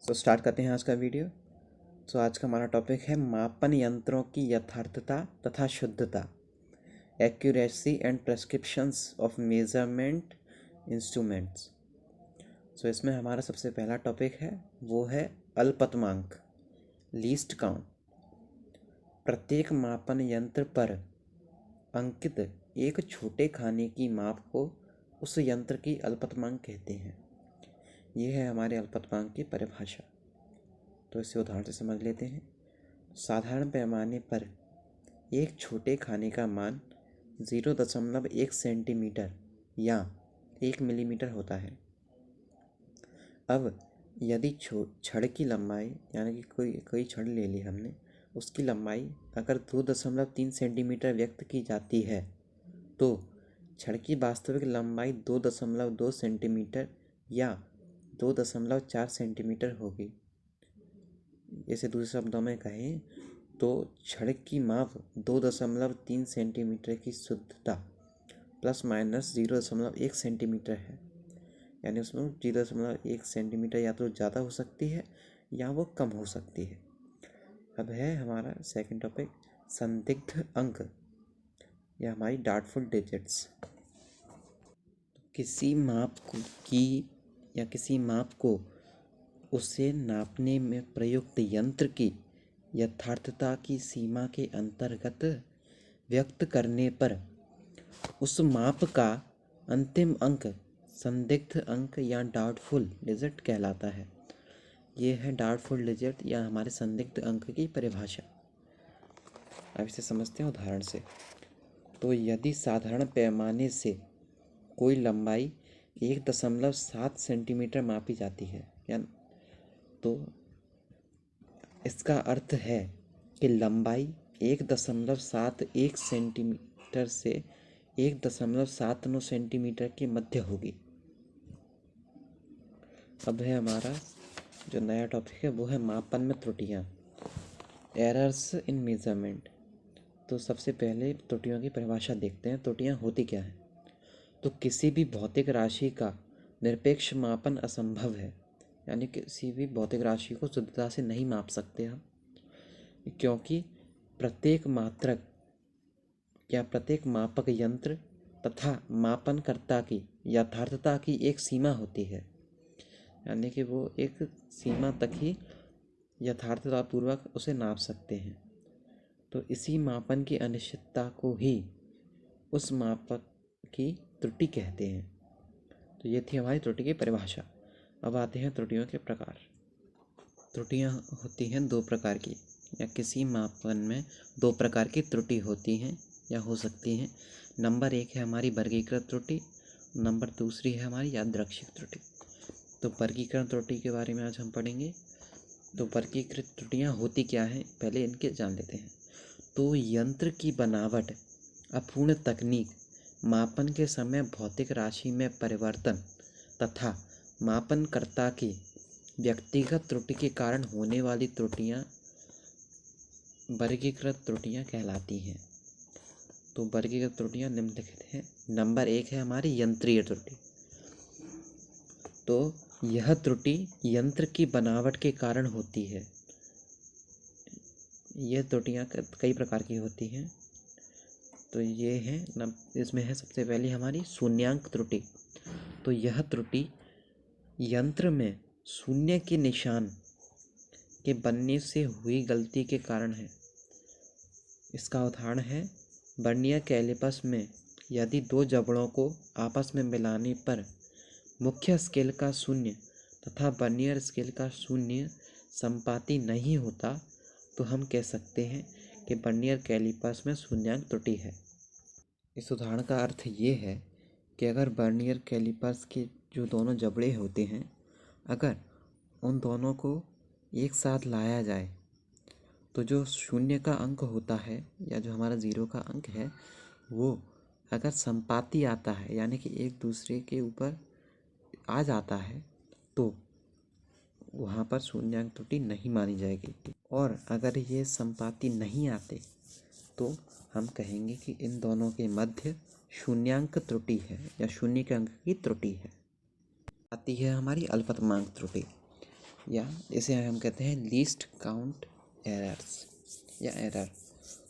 Start करते हैं आज का वीडियो। आज का हमारा टॉपिक है मापन यंत्रों की यथार्थता तथा शुद्धता, accuracy and prescriptions of measurement instruments. इसमें हमारा सबसे पहला टॉपिक है वो है अल्पतमांक, लीस्ट काउंट। प्रत्येक मापन यंत्र पर अंकित एक छोटे खाने की माप को उस यंत्र की अल्पतमांक कहते हैं। यह है हमारे अल्पतमांक की परिभाषा। तो इसे उदाहरण से समझ लेते हैं। साधारण पैमाने पर एक छोटे खाने का मान 0.1 सेंटीमीटर या 1 मिलीमीटर होता है। अब यदि छड़ की लंबाई, यानी कि कोई छड़ ले ली हमने, उसकी लंबाई अगर 2.3 सेंटीमीटर व्यक्त की जाती है तो छड़ की वास्तविक लंबाई 2.2 सेंटीमीटर या 2.4 सेंटीमीटर होगी। इसे दूसरे शब्दों में कहें तो छड़ की माप 2.3 सेंटीमीटर की शुद्धता प्लस माइनस 0.1 सेंटीमीटर है, यानी उसमें 0.1 सेंटीमीटर या तो ज़्यादा हो सकती है या वो कम हो सकती है। अब है हमारा सेकंड टॉपिक, संदिग्ध अंक या हमारी डाउटफुल डिजिट्स। किसी माप को उसे नापने में प्रयुक्त यंत्र की यथार्थता की सीमा के अंतर्गत व्यक्त करने पर उस माप का अंतिम अंक संदिग्ध अंक या डाउटफुल डिजिट कहलाता है। ये है डाउटफुल डिजिट या हमारे संदिग्ध अंक की परिभाषा। अब इसे समझते हैं उदाहरण से। तो यदि साधारण पैमाने से कोई लंबाई 1.7 सेंटीमीटर मापी जाती है, तो इसका अर्थ है कि लंबाई 1.71 सेंटीमीटर से 1.79 सेंटीमीटर के मध्य होगी। अब है हमारा जो नया टॉपिक है वो है मापन में त्रुटियाँ, एरर्स इन मेजरमेंट। तो सबसे पहले त्रुटियों की परिभाषा देखते हैं। त्रुटियाँ होती क्या हैं? तो किसी भी भौतिक राशि का निरपेक्ष मापन असंभव है, यानी किसी भी भौतिक राशि को शुद्धता से नहीं माप सकते हम, क्योंकि प्रत्येक मात्रक या प्रत्येक मापक यंत्र तथा मापनकर्ता की यथार्थता की एक सीमा होती है, यानी कि वो एक सीमा तक ही यथार्थतापूर्वक उसे नाप सकते हैं। तो इसी मापन की अनिश्चितता को ही उस मापक की त्रुटि कहते हैं। तो ये थी हमारी त्रुटि की परिभाषा। अब आते हैं त्रुटियों के प्रकार। त्रुटियाँ होती हैं दो प्रकार की, या किसी मापन में दो प्रकार की त्रुटि होती हैं या हो सकती हैं। नंबर 1 है हमारी वर्गीकृत त्रुटि, नंबर दूसरी है हमारी यादृच्छिक त्रुटि। तो वर्गीकरण त्रुटि के बारे में आज हम पढ़ेंगे। तो वर्गीकृत त्रुटियाँ होती क्या हैं, पहले इनके जान लेते हैं। तो यंत्र की बनावट, अपूर्ण तकनीक, मापन के समय भौतिक राशि में परिवर्तन तथा मापनकर्ता की व्यक्तिगत त्रुटि के कारण होने वाली त्रुटियां वर्गीकृत त्रुटियां कहलाती हैं। तो वर्गीकृत त्रुटियां निम्नलिखित हैं। नंबर 1 है हमारी यंत्रीय त्रुटि। तो यह त्रुटि यंत्र की बनावट के कारण होती है। यह त्रुटियां कई प्रकार की होती हैं। तो ये है, इसमें है सबसे पहली हमारी शून्यांक त्रुटि। तो यह त्रुटि यंत्र में शून्य के निशान के बनने से हुई गलती के कारण है। इसका उदाहरण है, वर्नियर कैलिपर्स में यदि दो जबड़ों को आपस में मिलाने पर मुख्य स्केल का शून्य तथा वर्नियर स्केल का शून्य संपाती नहीं होता, तो हम कह सकते हैं कि वर्नियर कैलिपर्स में शून्यांक त्रुटि है। इस उदाहरण का अर्थ ये है कि अगर वर्नियर कैलिपर्स के जो दोनों जबड़े होते हैं, अगर उन दोनों को एक साथ लाया जाए तो जो शून्य का अंक होता है या जो हमारा 0 का अंक है, वो अगर संपाती आता है, यानी कि एक दूसरे के ऊपर आ जाता है, तो वहाँ पर शून्यांक त्रुटि नहीं मानी जाएगी। और अगर ये संपाती नहीं आते तो हम कहेंगे कि इन दोनों के मध्य शून्यांक त्रुटि है या शून्य के अंक की त्रुटि है। आती है हमारी अल्पतमांक त्रुटि। या इसे हम कहते हैं लीस्ट काउंट एरर्स या एरर।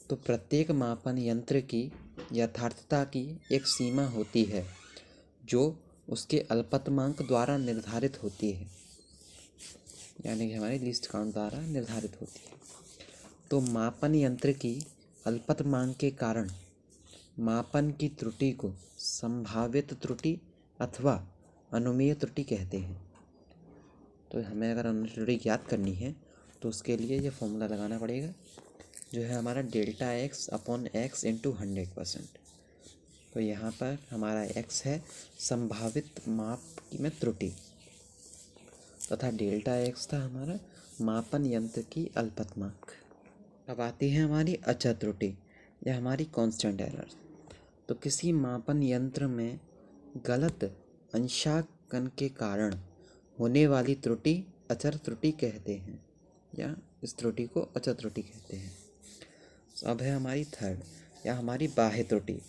तो प्रत्येक मापन यंत्र की यथार्थता की एक सीमा होती है जो उसके अल्पतमांक द्वारा निर्धारित होती है, यानी कि हमारे लीस्ट काउंट द्वारा निर्धारित होती है। तो मापन यंत्र की अल्पतमांक के कारण मापन की त्रुटि को संभावित त्रुटि अथवा अनुमेय त्रुटि कहते हैं। तो हमें अगर अनुमेय त्रुटि ज्ञात करनी है तो उसके लिए ये फॉर्मूला लगाना पड़ेगा, जो है हमारा delta x upon x into 100%। तो यहाँ पर हमारा एक्स है संभावित माप की में त्रुटि, तथा डेल्टा एक्स था हमारा मापन यंत्र की अल्पतमांक। अब आती है हमारी अचर त्रुटि या हमारी कांस्टेंट एरर। तो किसी मापन यंत्र में गलत अंशांकन के कारण होने वाली त्रुटि अचर त्रुटि कहते हैं, या इस त्रुटि को अचर त्रुटि कहते हैं। अब है हमारी थर्ड या हमारी बाह्य त्रुटि,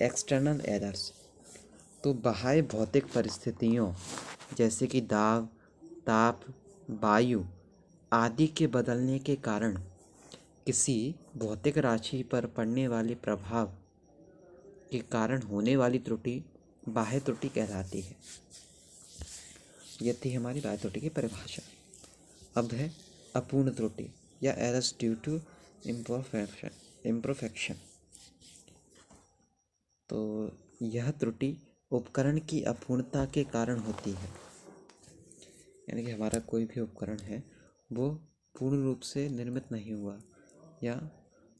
एक्सटर्नल एरर्स। तो बाह्य भौतिक परिस्थितियों जैसे कि दाब, ताप, वायु आदि के बदलने के कारण किसी भौतिक राशि पर पड़ने वाले प्रभाव के कारण होने वाली त्रुटि बाह्य त्रुटि कहलाती है। यह थी हमारी बाह्य त्रुटि की परिभाषा। अब है अपूर्ण त्रुटि या एरर्स ड्यू टू इम्परफेक्शन। तो यह त्रुटि उपकरण की अपूर्णता के कारण होती है, यानी कि हमारा कोई भी उपकरण है वो पूर्ण रूप से निर्मित नहीं हुआ या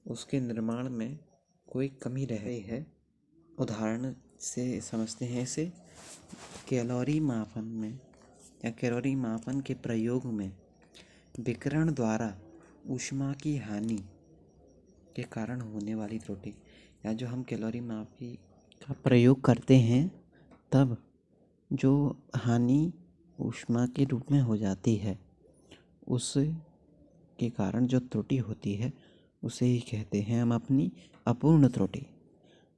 उसके निर्माण में कोई कमी रह गई है। उदाहरण से समझते हैं इसे। कैलोरी मापन में या कैलोरी मापन के प्रयोग में विकिरण द्वारा ऊष्मा की हानि के कारण होने वाली त्रुटि, या जो हम कैलोरी मापी का प्रयोग करते हैं तब जो हानि ऊष्मा के रूप में हो जाती है, उस के कारण जो त्रुटि होती है उसे ही कहते हैं हम अपनी अपूर्ण त्रुटि।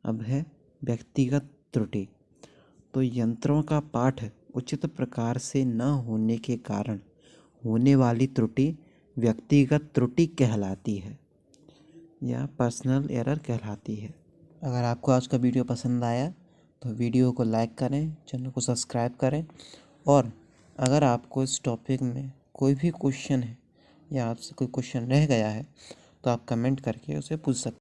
अब है व्यक्तिगत त्रुटि। तो यंत्रों का पाठ उचित प्रकार से न होने के कारण होने वाली त्रुटि व्यक्तिगत त्रुटि कहलाती है या पर्सनल एरर कहलाती है। अगर आपको आज का वीडियो पसंद आया तो वीडियो को लाइक करें, चैनल को सब्सक्राइब करें, और अगर आपको इस टॉपिक में कोई भी क्वेश्चन है या आपसे कोई क्वेश्चन रह गया है तो आप कमेंट करके उसे पूछ सकते हैं।